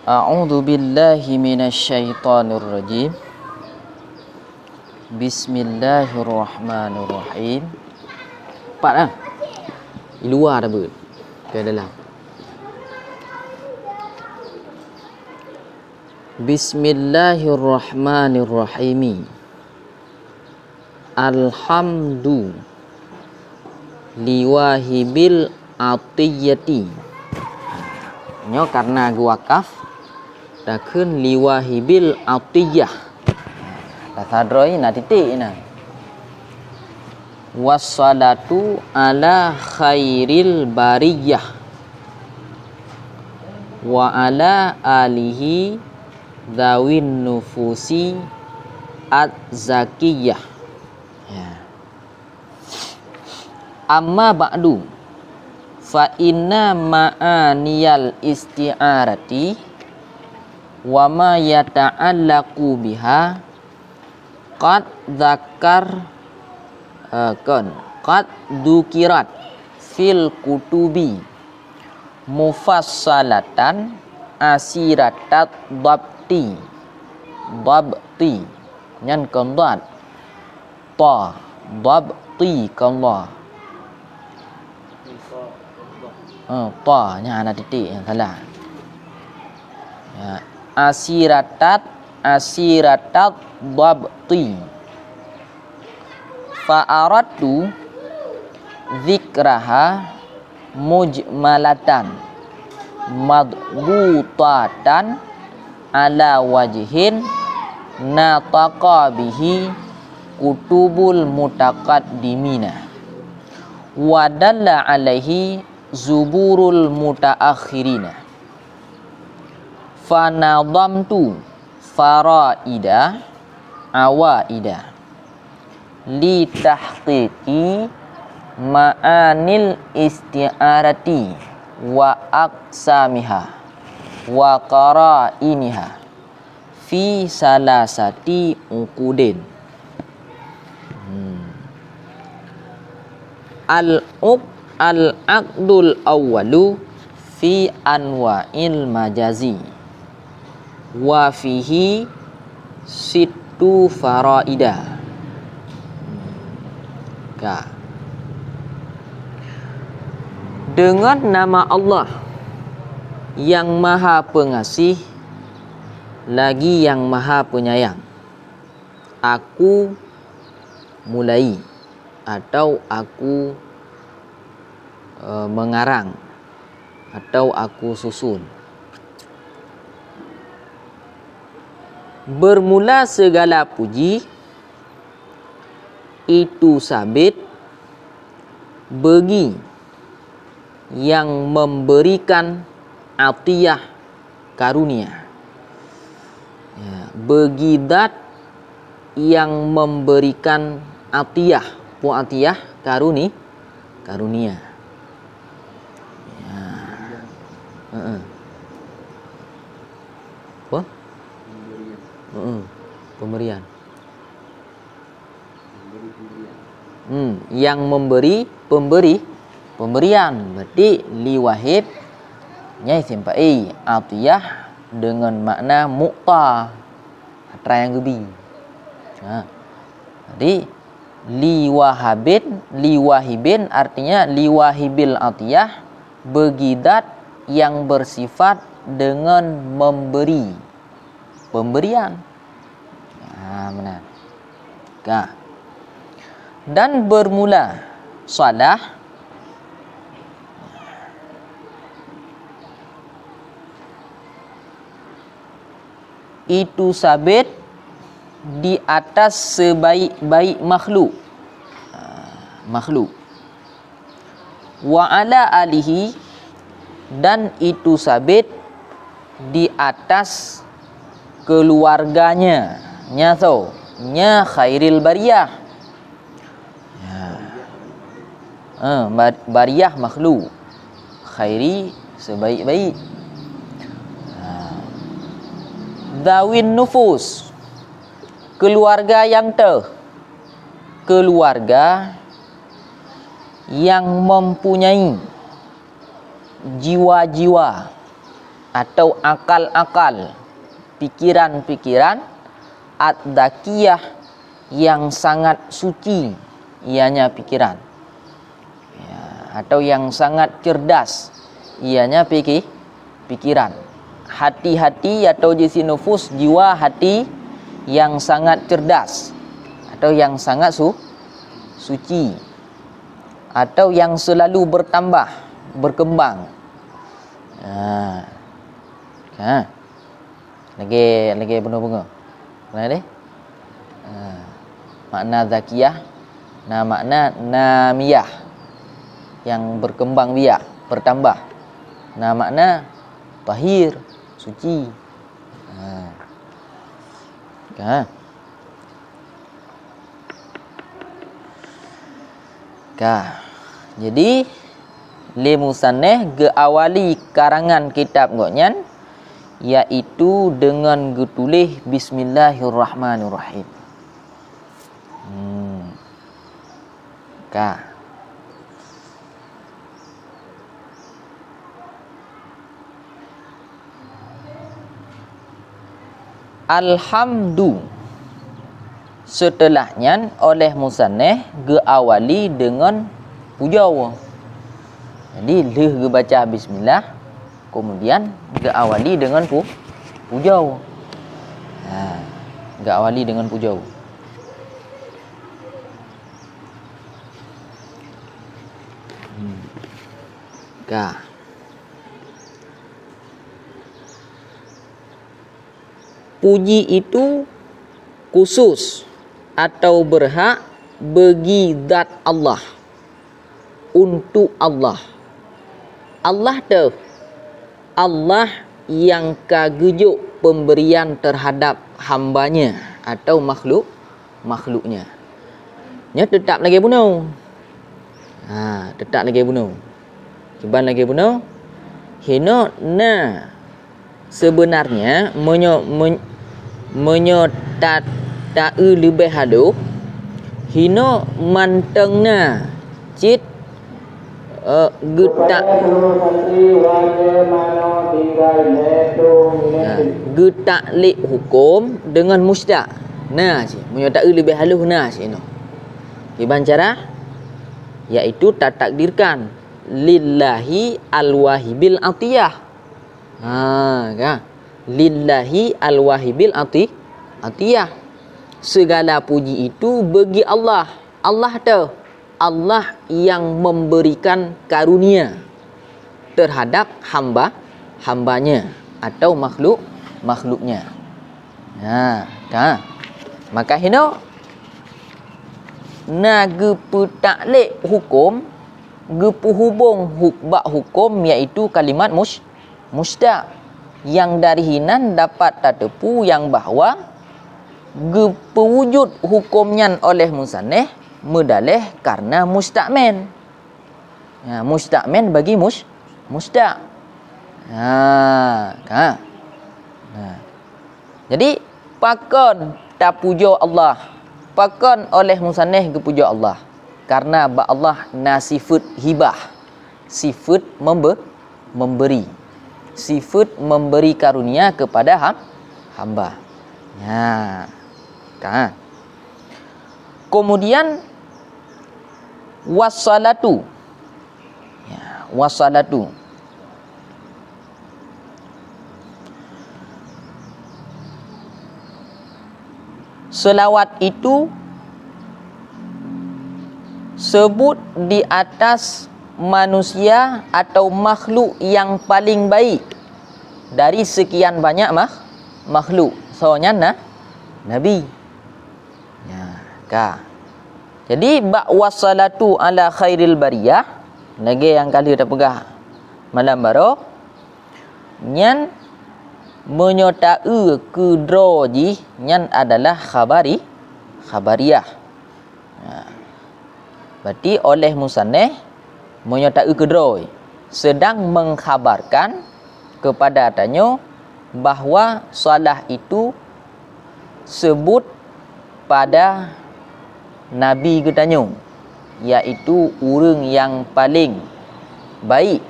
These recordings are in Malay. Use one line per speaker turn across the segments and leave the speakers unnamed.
A'udzu billahi minasyaitonir rajim. Bismillahirrahmanirrahim. Empat dah. Di luar dah ber. Ke dalam. Bismillahirrahmanirrahim. Alhamdu liwahibil atiyati. Nyo karena gua wakaf dah kun liwahibil atiyah. Dah sadroi na titik na. Wassalatu ala khairil bariyah wa ala alihi zawin nufusi az-zakiyah. Ya. Amma ba'du fa inna ma'aniyal isti'arati wa ma yata'allaqu biha qad dukirat fil kutubi mufassalatan asiratat dabti nyan qadad ta dabti qadad ta nya ada titik yang salah ya. Asiratat dabti fa'aratu zikraha mujmalatan madbutatan ala wajhin nataqa bihi kutubul mutaqaddimina wa dalla alaihi zuburul mutaakhirina fanadamtu faraida awaida li tahqiqi ma'anil isti'arati wa aqsamiha wa qara'iniha fi salasati uqudin. Al-aqdul awwalu fi anwa'il majazi wa fihi sittu faraida. Dengan nama Allah yang Maha Pengasih lagi yang Maha Penyayang, aku mulai atau aku mengarang atau aku susun. Bermula segala puji itu sabit bagi yang memberikan atiyah karunia ya, bagi dat yang memberikan atiyah karunia ya. Apa? Pemberian. Yang memberi pemberian berarti liwahib nya isim fa'il atiyah dengan makna mu'ta atra yang gebi. Jadi liwahibin artinya liwahibil atiyah begidat yang bersifat dengan memberi pemberian. Benar. Dan bermula salah itu sabit di atas sebaik-baik makhluk wa ala alihi dan itu sabit di atas keluarganya nya khairil bariyah bariyah makhluk, khairi sebaik-baik. Zawin nufus keluarga yang mempunyai jiwa-jiwa atau akal-akal, pikiran-pikiran ad-dakiyah yang sangat suci, ianya pikiran, ya, atau yang sangat cerdas, ianya pikiran. Hati-hati atau jisi nufus, jiwa hati yang sangat cerdas atau yang sangat suci, atau yang selalu bertambah, berkembang. Lagi bunga-bunga. Mana dia? Makna zakiyah, makna namiyah, yang berkembang biak, bertambah. Makna tahir, suci. Jadi li musanneh geawali karangan kitab ngoknyan iaitu dengan getulih bismillahirrahmanirrahim. Alhamdu setelahnya oleh musanneh geawali dengan pujau. Jadi leh baca bismillah, kemudian geawali dengan pujau. Geawali dengan pujau. Puji itu khusus atau berhak bagi zat Allah, untuk Allah. Allah tu, Allah yang kagujuk pemberian terhadap hambanya atau makhluknya. Nya tetap lagi bunuh. Tetap lagi bunuh. Kiban lagi bunuh. Hino na sebenarnya tak lebih haduh. Hino mantengna cit getak getak lik hukum dengan mustaq. Menyata lebih halus no. Kiban cara iaitu tak takdirkan lillahi alwahibil atiyah. Lillahi alwahibil atiyah. Segala puji itu bagi Allah. Allah tu, Allah yang memberikan karunia terhadap hambanya atau makhluknya. Maka hino gepu taklek hukum, gepu hubung hukbak hukum iaitu kalimat mustaq, yang dari hinan dapat tertepu yang bahawa gewujud hukumnya oleh musanneh mudaleh karena mustaqmen. Mustaqmen bagi mustaq. Jadi pakon tak puja Allah, pakon oleh musanneh gepuja Allah karena Allah na sifat hibah, sifat memberi, sifat memberi karunia kepada hamba. Kemudian wassalatu. Wassalatu. Selawat itu sebut di atas manusia atau makhluk yang paling baik dari sekian banyak makhluk. Soalnya Nabi. Jadi wassalatu ala khairil bariyah, lagi yang kali dah pegah malam baru nyan menyertai kedroji nyan adalah khabariyah. Berarti oleh musanneh menyertai kedroi sedang mengkhabarkan kepada tanya bahawa salah itu sebut pada Nabi ketanya. iaitu urang yang paling baik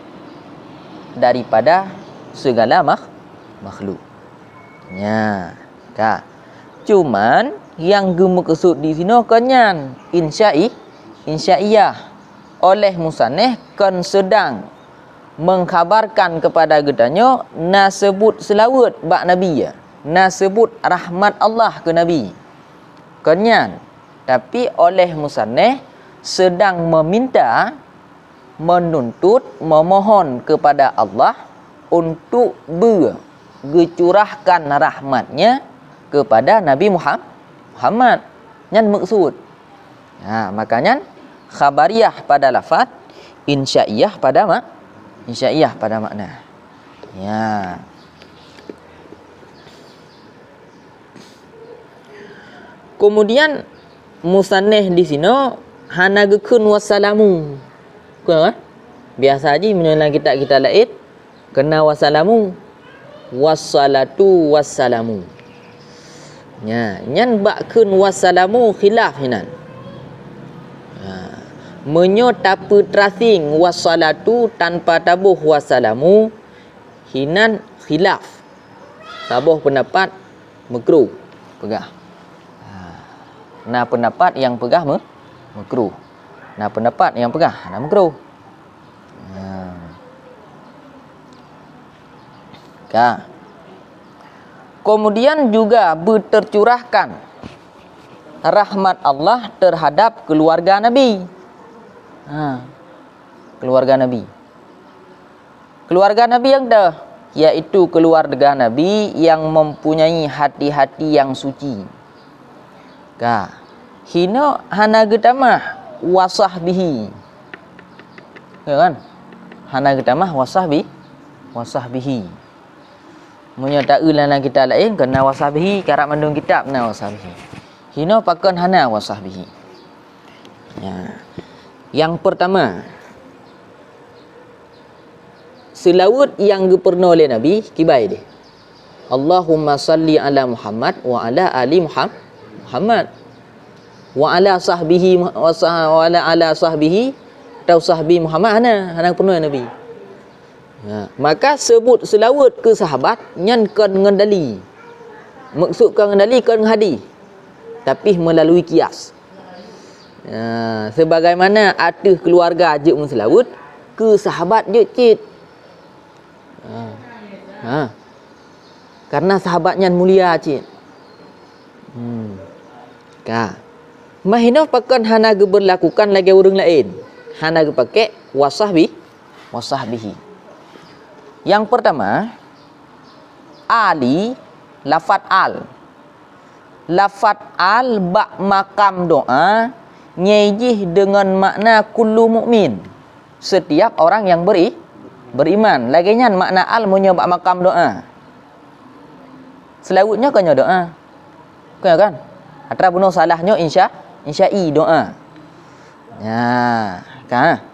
daripada segala makhluk. Ya, ka. Cuman yang gemaksud di sini kenyan insya'iyah oleh musannif kan sedang mengkhabarkan kepada gedanya nasebut selawat bak nabi ya. Nasebut rahmat Allah ke nabi. Kenyan. Tapi oleh musannif sedang meminta, menuntut, memohon kepada Allah untuk bercurahkan rahmatnya kepada Nabi Muhammad. Yang maksud. Makanya khabariyah pada lafaz, insya'iyah pada makna. Ya. Kemudian musannif di sini hana gekun wassalamu. Kan? Biasa aja menurut kita lain kena wassalamu, wassalatu wassalamu. Ya, nyan bakkeun wassalamu khilaf hinan. Menyo tapa tracing wassalatu tanpa tabuh wassalamu hinan khilaf. Tabuh pendapat makruh pegah. Nah pendapat yang pegah makruh. Nah pendapat yang pegah nah makruh. Ka. Kemudian juga bertercurahkan rahmat Allah terhadap keluarga Nabi. Keluarga Nabi. Keluarga Nabi yang dah, iaitu keluarga Nabi yang mempunyai hati-hati yang suci. Ka. Hina hana getamah wasahbihi. Ya kan? Hana getamah wasahbihi. Munya tak ulana kita lain kena wasahbihi karap mandung kitab na wasahbihi. Hina pakon hana wasahbihi. Ya. Yang pertama, selawat yang diperna oleh Nabi kibai dia. Allahumma salli ala Muhammad wa ala ali Muhammad wa ala sahbihi wa ala sahbihi atau sahbi Muhammad hana perna Nabi. Maka sebut selawat ke sahabat nyan kan ngendali. Maksud kan ngendali kan hadis. Tapi melalui kias. Sebagaimana atas keluarga je selawat ke sahabat je cit. Karena sahabatnya mulia cit. Ka. Mahina pakan hana berlakukan lagi orang lain. Hana pakai wasahbihi. Yang pertama, ali, lafat al. Lafat al bak makam doa nyejih dengan makna kullu mukmin. Setiap orang yang beriman. Laginya makna al munyo bak makam doa. Selawutnya kanyo doa. Kan? Atra bunuh salahnya insya'i doa. Ya, kan?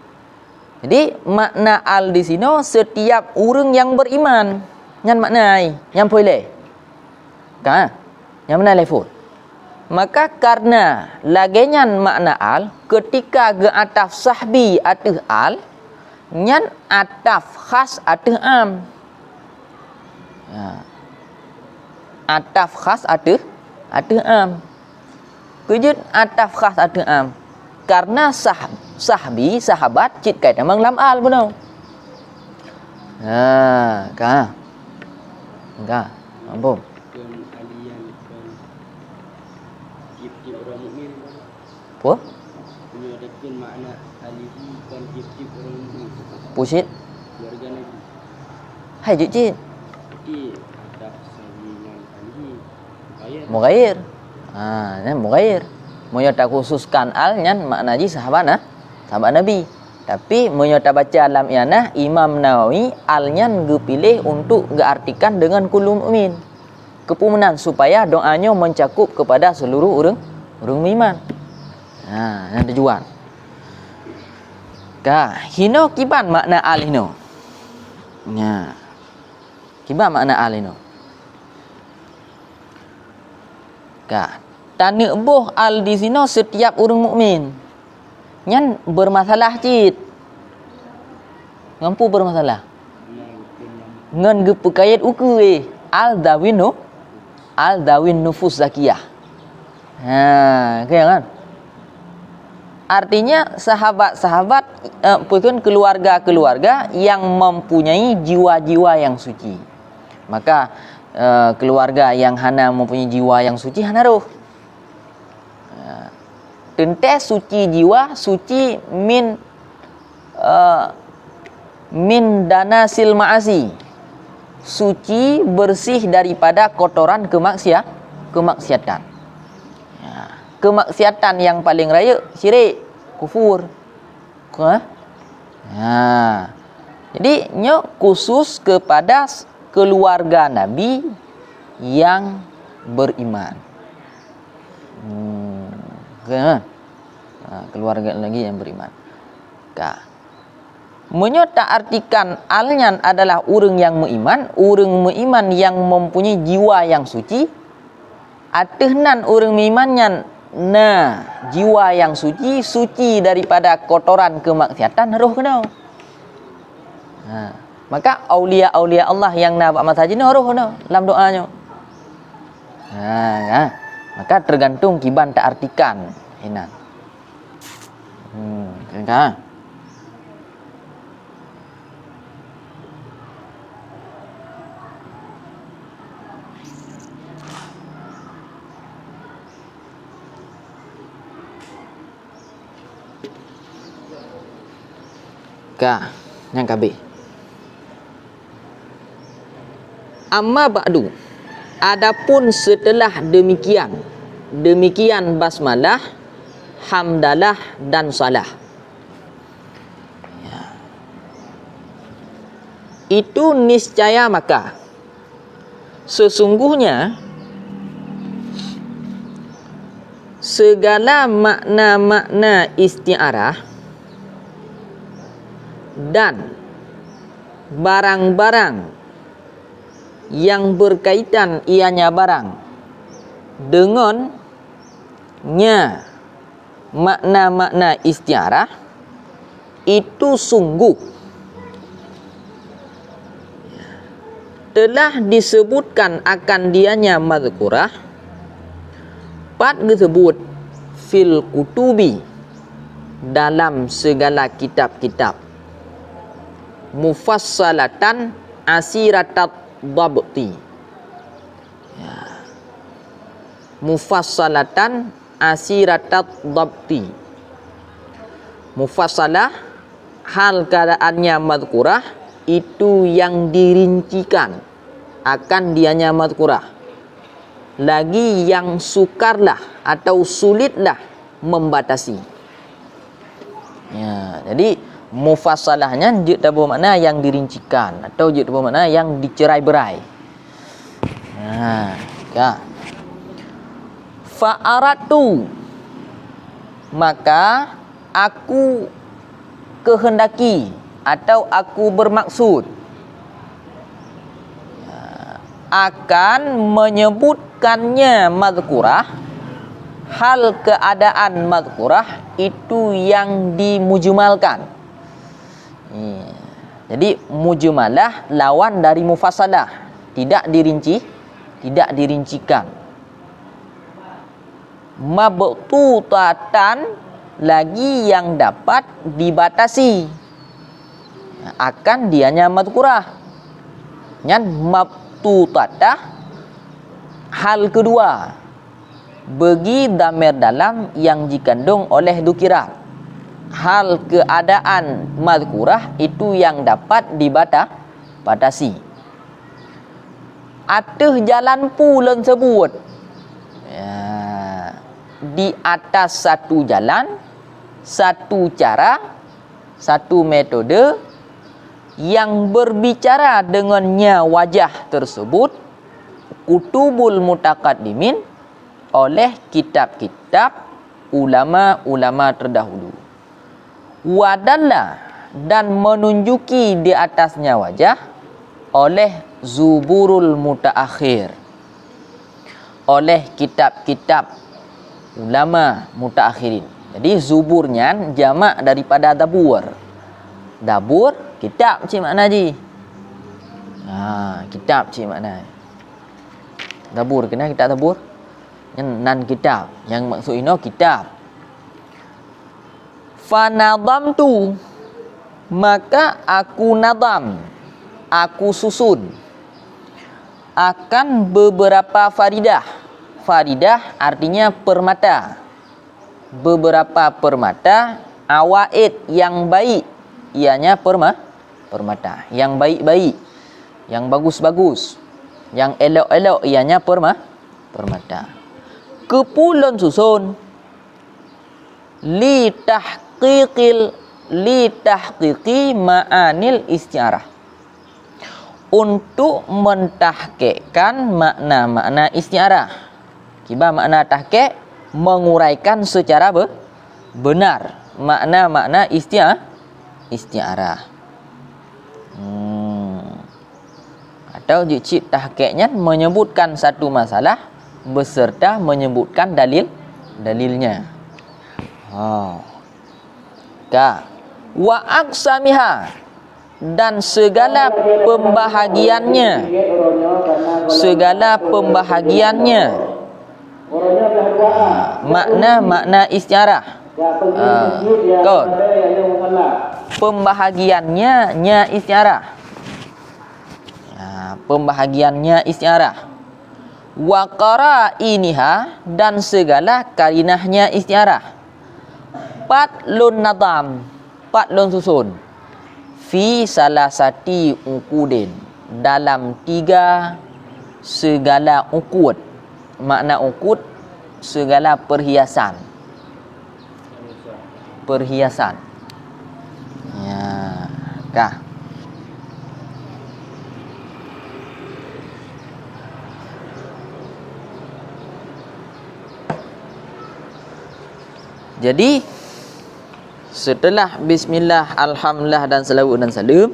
Jadi makna al di sini setiap orang yang beriman. Yang maknai, yang boleh. Kan? Yang mana level. Maka karena laginya makna al ketika ke ataf sahbi atih al nyan ataf khas atih am. Ataf khas atih am. Kejut ataf khas atih am. Karena sahbi sahabat cit kait memang lam al benar. Ka. Ampun. Apa? Punya makna alihi kan cip orang mukmin. Pusit. Keluarga Nabi. Hai cit. Ada salingan alihi. Mughair. Mughair. Moyo tak khususkan al nyan makna ji sahabat Nabi. Tapi moyo tak baca alam ianah Imam Nawawi al nyan gepilih untuk geartikan dengan kullu mukmin. Kepumenan supaya doanya mencakup kepada seluruh orang beriman. Yang tujuan. Ka, hino kiban makna al hino. Kiban makna al hino. Ka, tanda boh al di sini setiap orang mukmin.
Nyan bermasalah cit. Ngampu bermasalah. Ngan gepekayat uku al-dawin nufus zakiyah. Kayak kan? Artinya sahabat-sahabat bukan keluarga-keluarga yang mempunyai jiwa-jiwa yang suci. Maka keluarga yang hana mempunyai jiwa yang suci hana roh. Tente suci jiwa, suci min danasil ma'asi. Suci bersih daripada kotoran kemaksiatan. Kemaksiatan yang paling raya syirik, kufur. Jadi khusus kepada keluarga Nabi yang beriman. Keluarga lagi yang beriman. Tak artikan alnya adalah orang yang beriman yang mempunyai jiwa yang suci. Atehnan orang berimannya jiwa yang suci daripada kotoran kemaksiatan roh kena. Maka aulia-aulia Allah yang nak buat masjid ni roh kena dalam doanya. Maka tergantung kiban tak artikan hinan. Kan? Yang kabeh. Amma ba'du. Adapun setelah demikian basmalah, hamdalah dan salah. Itu niscaya maka sesungguhnya segala makna-makna isti'arah dan barang-barang yang berkaitan ianya barang dengannya makna-makna istiarah itu sungguh telah disebutkan akan dianya mazkurah pat disebut fil kutubi dalam segala kitab-kitab mufassalatan asiratat dabti. Mufassalatan asiratat dabti. Mufassalah hal keadaannya mazkurah itu yang dirincikan akan dianya mazkurah. Lagi yang sukarlah atau sulitlah membatasi. Jadi mufassalahnya dia bermakna yang dirincikan atau dia bermakna yang dicerai-berai. Fa'aratu, maka aku kehendaki atau aku bermaksud akan menyebutkannya mazkurah, hal keadaan mazkurah itu yang dimujmalkan. Jadi mujmalah lawan dari mufassalah, tidak dirincikan. Mabtutatan lagi yang dapat dibatasi akan dianya mazkurah. Nyan mabtutatah hal kedua bagi damir dalam yang dikandung oleh dukiran. Hal keadaan mazkurah itu yang dapat dibatasi. Ateh jalan pulen sebut di atas satu jalan, satu cara, satu metode yang berbicara dengannya wajah tersebut kutubul mutaqaddimin oleh kitab-kitab ulama-ulama terdahulu. Wadalla dan menunjuki di atasnya wajah oleh zuburul mutaakhir, oleh kitab-kitab ulama mutaakhirin. Jadi zuburnya jamak daripada dabur. Dabur kitab cik makna ji. Kitab cik makna. Dabur kena kitab dabur. Yang nan kitab, yang maksud ini kitab. Fanadamtu, maka aku nadam, aku susun akan beberapa faridah. Faridah artinya permata. Beberapa permata awaid yang baik. Ianya permata. Yang baik-baik. Yang bagus-bagus. Yang elok-elok ianya permata. Kepulon susun li tahqiqi ma'anil isti'arah, untuk mentahqiqkan makna-makna isti'arah. Kiba makna tahqiq, menguraikan secara benar makna-makna isti'arah. Atau cik tahqiqnya menyebutkan satu masalah beserta menyebutkan dalilnya. Wa aqsamiha, dan segala pembahagiannya. Makna istiarah. Pembahagiannya istiarah. Pembahagiannya istiarah. Wa qara'iniha, dan segala karinahnya istiarah. Patlun nadam, patlun susun. Fi salasati ukudin, dalam 3 segala ukud. Makna ukud, segala perhiasan. Ya, kah? Jadi setelah bismillah, alhamdulillah dan salawat dan salam,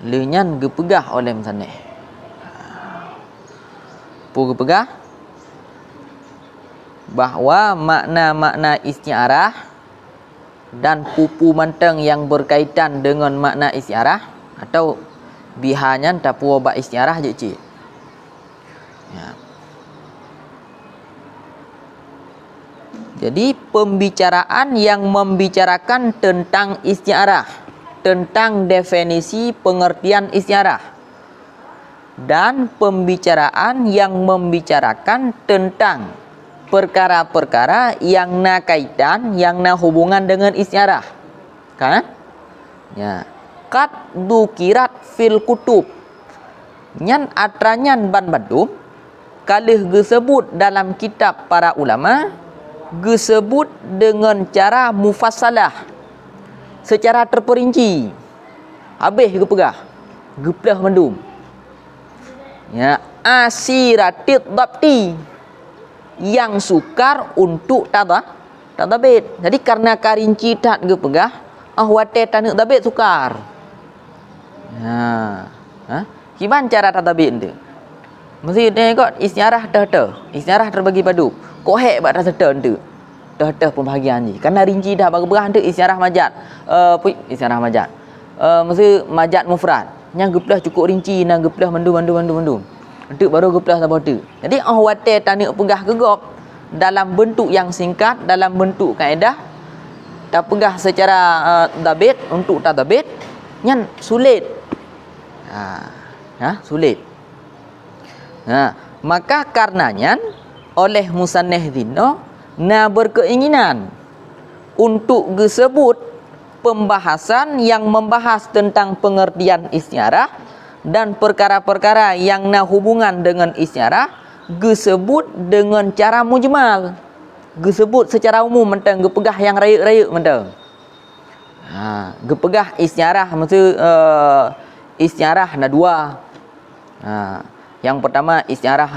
lenyan gepegah oleh musannif. Gepegah bahawa makna-makna istiarah dan pupu manteng yang berkaitan dengan makna istiarah atau bihanyan tapu ba istiarah je cik. Ya. Jadi pembicaraan yang membicarakan tentang istiarah, tentang definisi pengertian istiarah, dan pembicaraan yang membicarakan tentang perkara-perkara yang na kaitan, yang na hubungan dengan istiarah. Kan? Ya. Qad dukirat fil kutub. Nyan atranyan ban badum kalih disebut dalam kitab para ulama, disebut dengan cara mufassalah, secara terperinci. Habis gepegah, geplah mendum. Ya, asiratit dabti, yang sukar untuk tadabit. Jadi karena karinci tak gepegah, wate tanek tabit sukar. Gimana cara tadabit tu? Mesti tengok istiarah istiarah terbagi padu. Kohek bak rasa tu. Dah pembahagian ni. Karena rinci dah bagi-bagi tu istiarah majat. Istiarah majat. Mesti majat mufrad. Yang geplah cukup rinci, nang geplah mendum. Untuk baru geplah sabah tu. Jadi wate tanek pegah gegop dalam bentuk yang singkat, dalam bentuk kaedah, tak pegah secara tabit untuk tadabit, nyan sulit. Sulit. Maka karenanya oleh musannif dino na berkeinginan untuk disebut pembahasan yang membahas tentang pengertian istiarah dan perkara-perkara yang na hubungan dengan istiarah disebut dengan cara mujmal, disebut secara umum mentang gepegah yang raya-raya mentang. Gepegah istiarah maksud istiarah na dua. Yang pertama istiarah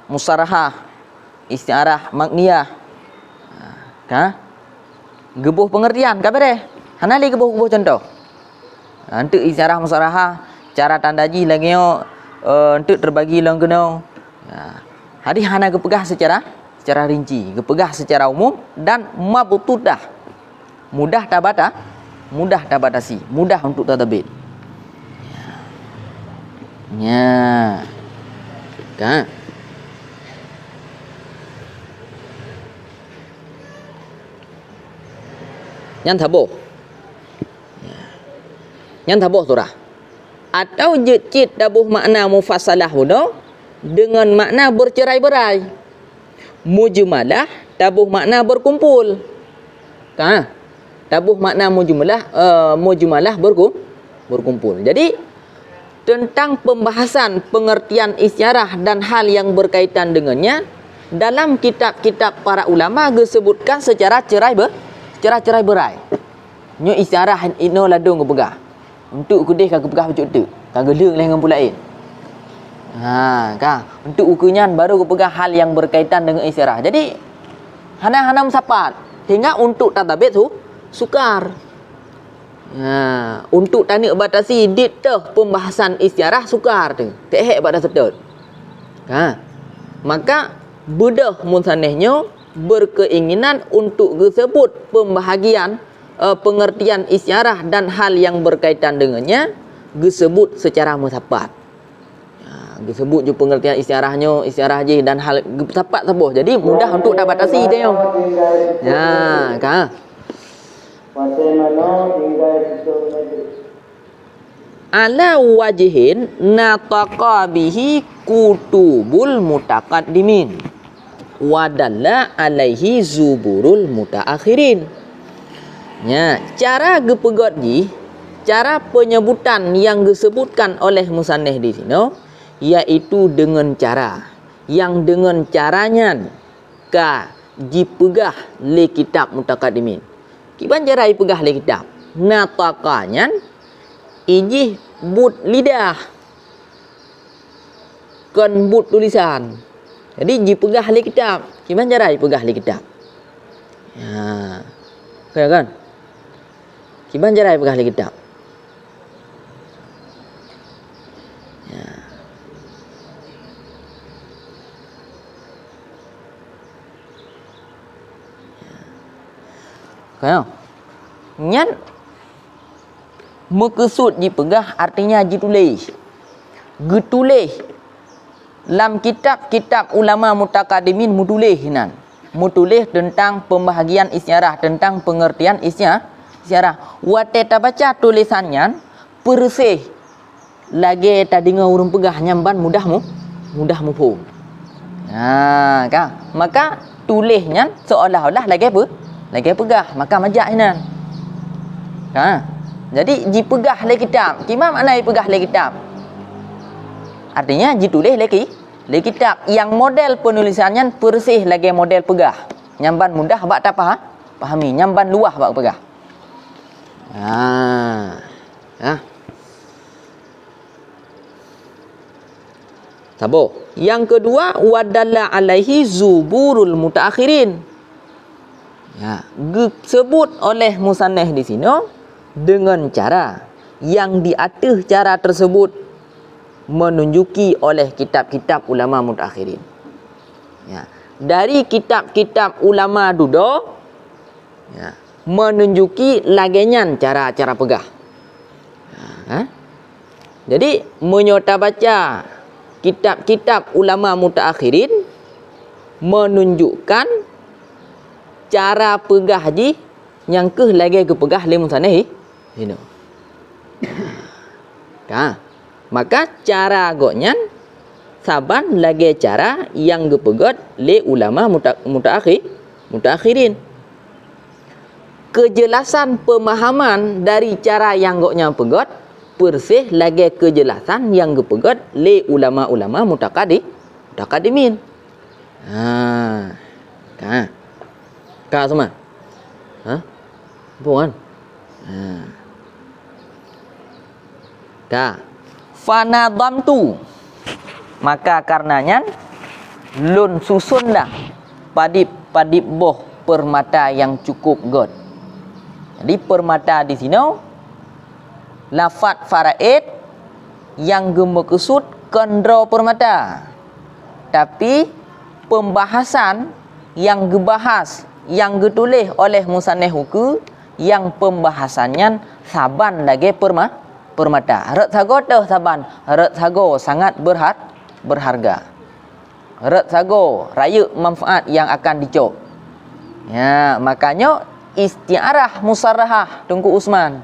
musarahah, istiarah makniyah. Gebuh pengertian kabare. Hanali gebuh contoh. Untuk istiarah musarahah, cara tandaji lagi untuk terbagi lang kena. Hadis hana kepegah secara rinci, kepegah secara umum dan mabtudah. Mudah tabatasi, mudah untuk tadbir. Ya. Kan? Yang tabuh. Yang tabuh surah. Atau jecit tabuh makna mufassalah hudo dengan makna bercerai-berai. Mujmalah tabuh makna berkumpul. Kan? Tabuh makna mujmalah berkumpul. Jadi tentang pembahasan pengertian isyarah dan hal yang berkaitan dengannya dalam kitab-kitab para ulama disebutkan secara cerai-berai. Nyo isyarah ino ladung ke pegah. Untuk kudih kagak pegah baju tu. Kagak leung dengan pulain. Untuk ukunya baru ke pegah hal yang berkaitan dengan isyarah. Jadi hana sapat. Sehingga untuk tadabit tu sukar. Untuk tani batasi ditah pembahasan isyarah sukar tu. Tak pada sedot. Maka budah musannihnya berkeinginan untuk disebut pembahagian pengertian isyarah dan hal yang berkaitan dengannya disebut secara musapat. Disebut je pengertian isyarahnya, isyarah je dan hal tepat sabuh. Jadi mudah untuk dabatasi dia. Ala wajhin nataqa bihi kutubul mutaqaddimin wadalla alaihi zuburul mutaakhirin. Cara gepegot ji, cara penyebutan yang disebutkan oleh musannif di sini iaitu dengan cara yang dengan caranya ka dipegah le kitab mutaqaddimin. Kiban cara dipegah le kitab? Nataqanya iji but lidah kan but tulisan. Jadi dipegah le kitab. Kiban cara dipegah le kitab? Kan? Kiban cara dipegah le kitab? Kan? Nyan maksud dipegah artinya ditulis. Getulis dalam kitab-kitab ulama mutaqaddimin mutulis nan. Mutulis tentang pembahagian isyarah, tentang pengertian isyarah. Wa teta baca tulisannya persih lagi tak dengar urang pegah nyamban mudah mufhum. Kan? Maka tulisnya seolah-olah lagi apa? Lagi pegah, maka majak inan. Jadi dipegah le kitab. Kima makna dipegah le kitab? Artinya ditulis le kitab yang model penulisannya persih lagi model pegah. Nyamban mudah bak tak pahami, nyamban luah bak pegah. Sabo. Yang kedua wadalla alaihi zuburul mutaakhirin. Disebut oleh musannif di sini dengan cara yang di atas cara tersebut menunjuki oleh kitab-kitab ulama mutaakhirin. Dari kitab-kitab ulama dudo menunjuki lagenyan cara-cara pegah. Jadi menyota baca kitab-kitab ulama mutaakhirin menunjukkan cara pegah ji yang ke lagi ke pegah le musannif ini. Maka cara agaknya saban lagi cara yang gepegot le ulama mutaakhirin. Kejelasan pemahaman dari cara yang agaknya pegot persih lagi kejelasan yang gepegot le ulama-ulama mutaqaddimin. Kak semua? Bukan? Kak. Fanadamtu. Maka karenanya lun susun dah padip boh permata yang cukup god. Jadi permata di sini lafaz faraid yang bermaksud kendra permata. Tapi pembahasan yang gebahas, yang getulis oleh musannif buku, yang pembahasannya saban lagi permata. Ret sago teh saban, ret sago sangat berharga. Ret sago raya manfaat yang akan dicok. Ya, makanya istiarah musarahah Tungku Usman.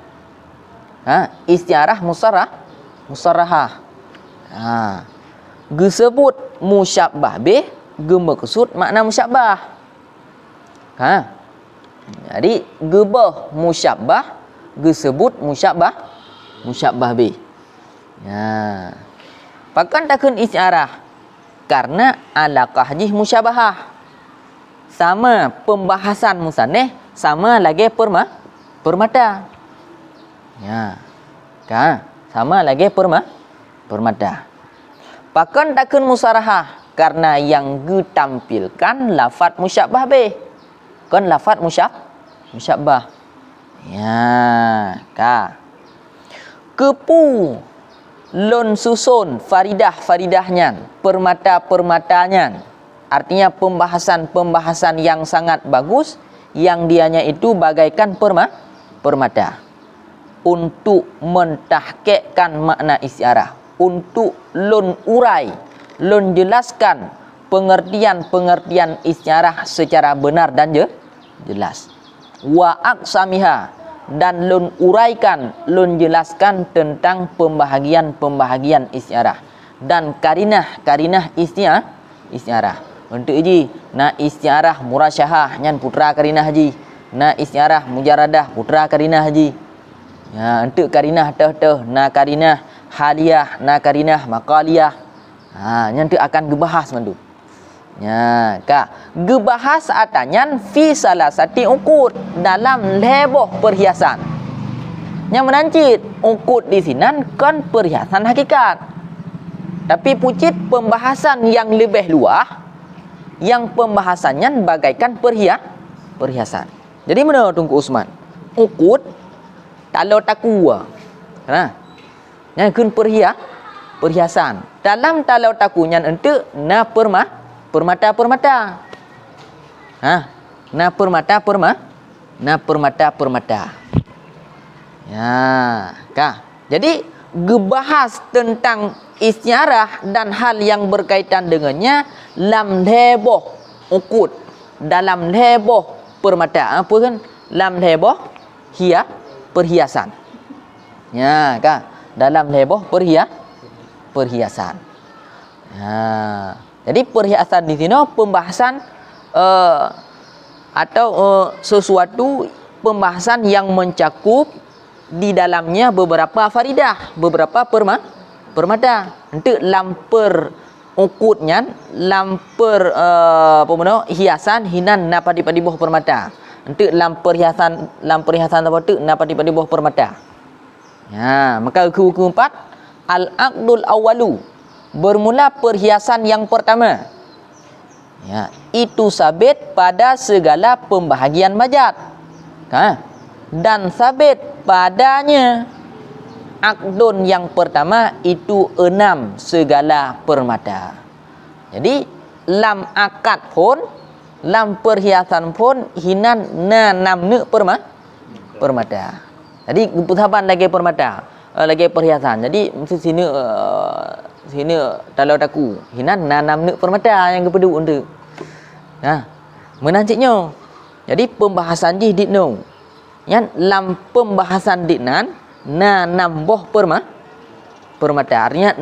Istiarah musarahah. Gesebut musyabbah bih, gemaksud makna musyabbah. Jadi gebah musyabbah, gesebut musyabbah bih. Ya. Pakan takun istiarah karena alaqah jih musyabahah. Sama pembahasan musannif, sama lagi permata. Ya. Sama lagi permata. Pakan takun musarahah karena yang ditampilkan lafaz musyabbah bih. Kan lafaz musyabbah. Ya, kepu lon susun faridah-faridahnya, permata-permatanya. Artinya pembahasan-pembahasan yang sangat bagus yang dianya itu bagaikan permata. Untuk mentahqiqkan makna istiarah, untuk lon urai, lon jelaskan pengertian-pengertian istiarah secara benar dan jelas. Wa aqsamiha, dan lun uraikan, lun jelaskan tentang pembahagian-pembahagian istiarah dan karinah-karinah istiarah. Untuk uji, na istiarah murasyahah nyan putra karinah haji, na istiarah mujaradah putra karinah haji. Ya, untuk karinah teh na karinah haliyah, na karinah maqaliyah. Nyan tu akan gebahas mandu. Ya, gebahas atanyan fi salasati uqud, dalam leboh perhiasan. Yang menancit uqud di sinan kan perhiasan hakikat. Tapi pucit pembahasan yang lebih luas, yang pembahasannya bagaikan perhiasan. Jadi mana Tungku Usman? Uqud talau takwa. Yang kun perhiasan. Dalam talau takunya ente na permata-permata. Na permata-permata. Ya, jadi gebahas tentang istiarah dan hal yang berkaitan dengannya lam leboh uqud, dalam leboh permata. Apa kan? Lam leboh perhiasan. Ya, dalam leboh perhiasan. Ya. Jadi perhiasan di sini pembahasan atau sesuatu pembahasan yang mencakup di dalamnya beberapa faridah, beberapa permata. Untuk lamper ukutnya, lamper hiasan hinan napa di bawah permata. Untuk lamper hiasan apa tu napa di bawah permata. Ya, maka hukum 4 al-aqdul awwalu, bermula perhiasan yang pertama. Ya, itu sabit pada segala pembahagian majad. Dan sabit padanya akdun yang pertama itu 6 segala permata. Jadi lam akad pun, lam perhiasan pun hinan na 6 permata. Jadi putaban lagi permata, lagi perhiasan. Jadi mesti sini talau taku hinan na 6 permata yang kepedu untuk. Menanciknya. Jadi pembahasan di ditno. Yang lam pembahasan ditnan na nambah permata. Artinya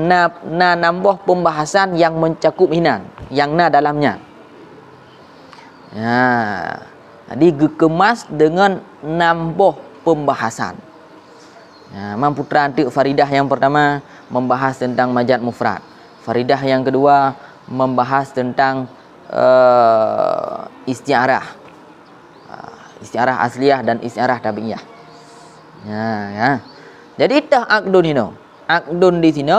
na nambah pembahasan yang mencakup hinan, yang na dalamnya. Ya. Jadi dikemas dengan nambah pembahasan. Ya, Mamputra antik faridah yang pertama membahas tentang majad mufrad. Faridah yang kedua membahas tentang istiarah. Istiarah asliyah dan istiarah tabi'iyah. Ya. Jadi tah akdun ini. Akdun di sini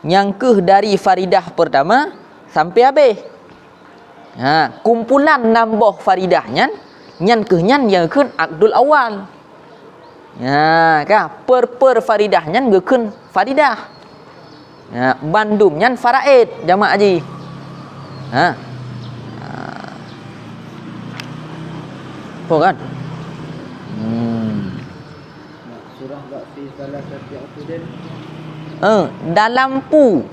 nyangkeh dari faridah pertama sampai habis. Kumpulan nambah faridahnya nyangkehnya yang kun akdul awal. Ya, per faridahnya ngekun faridah. Ya, bandumnya faraid jamaah haji. Apa kan?
Surah bak fi salah satu akudin.
Dalam pu.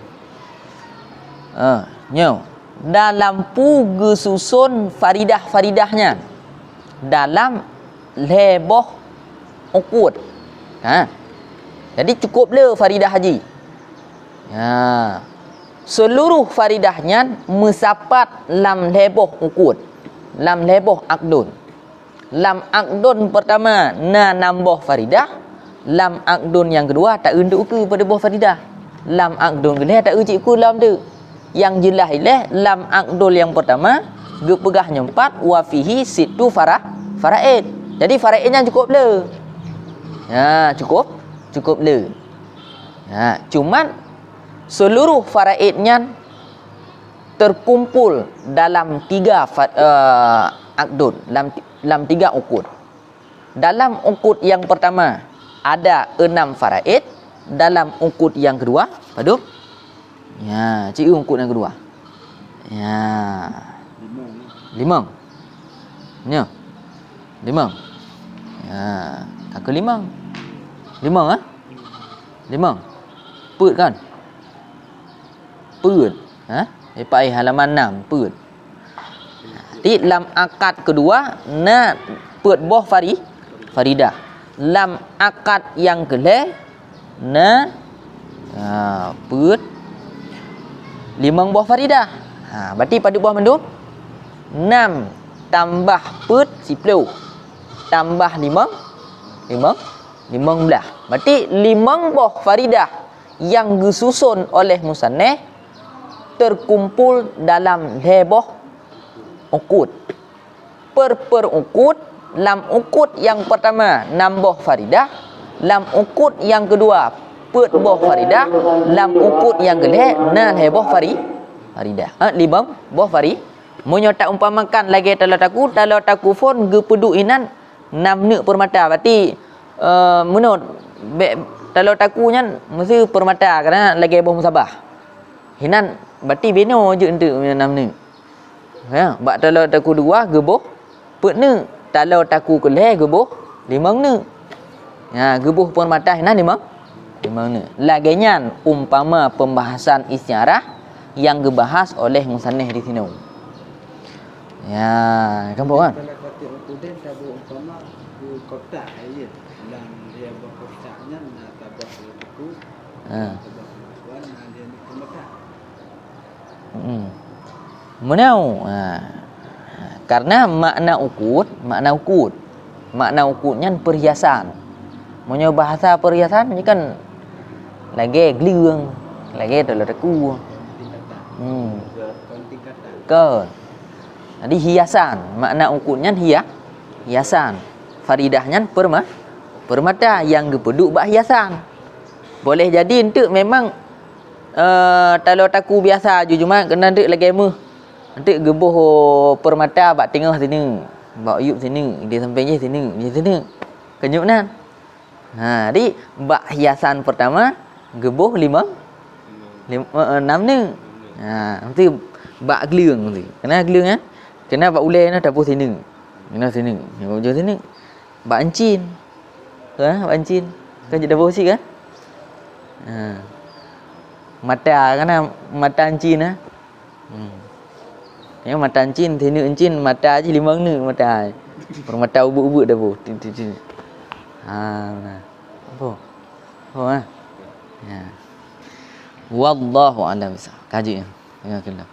Nyo. Dalam pu gesusun faridah-faridahnya. Dalam leboh ukud. Jadi cukup le faridah haji. Seluruh faridahnya mesapat lam leboh ukud. Lam leboh akdun. Lam akdun pertama nambah faridah. Lam akdun yang kedua tak untuk ke pada buah faridah. Lam akdun kedua tak ucik ku lam tu. Yang jelas ialah lam akdul yang pertama gepegahnya 4 wa fihi situ faraid. Jadi faraidnya cukup le. Cukup le. Cuman seluruh faraidnya terkumpul dalam 3 akdun, dalam 3 ukud. Dalam ukud yang pertama ada 6 faraid, dalam ukud yang kedua, padu? Cik ukud yang kedua. 5. Ya. 5. Kakak 5. 5. Put kan? Put. Lepas halaman 6, put. Di dalam akad kedua put boh faridah. Lam akad yang kelih put 5 buah faridah. Berarti pada buah mendung 6 tambah put 10 tambah 5 15. Berarti 5 buah faridah yang disusun oleh musannif terkumpul dalam leboh ukud. Per ukud, lam ukud yang pertama nambah faridah, lam ukud yang kedua put boh faridah, lam ukud yang kedua leboh faridah. 5 boh fari. Munyo tak umpamakan lagi kalau taku phone gepedu inan 6 nek permata. Berarti menurut kalau takunya mesti permata kerana lagi boh musabah. Hinan berarti beno je untuk 6 nek. Bak kalau taku 2 geboh put nek. Kalau taku kelih geboh 5 nek. Geboh permata hinan 5 nek. Laginya umpama pembahasan isyarah yang dibahas oleh musannif di sini. Kamu kan?
Kalau kata akudin tabu umpama ke kotak aja. Dan dia berkotaknya tabah buku. Tabah bukuan dia ni kotak.
Menau. Karena makna ukudnya perhiasan. Menyo bahasa perhiasan ni kan lagi geliung, lagi dalam taku. Ke. Jadi hiasan, makna ukudnya hiasan. Faridahnya permata yang dipeduk bak hiasan. Boleh jadi untuk memang kalau taku biasa je cuma kena untuk lagi meh. Untuk geboh permata bak tengah sini, bak yub sini, dia sampai je sini, di sini. Kenyuknan. Jadi bak hiasan pertama geboh 6 ni. Nanti bak geliung nanti. Kena geliung kan? Kena bak ulai na dapur sini. Kena sini. Jauh sini. Bak encin. Bak encin. Kan jadi dapur sini kan? Mata kan mata encin ah. Yang mata encin, sini encin mata aja 5 ni mata. Permata ubuk-ubuk dapur. Apa? Apa Wallahu a'lam bishawab. Kaji ya. Tengok kena.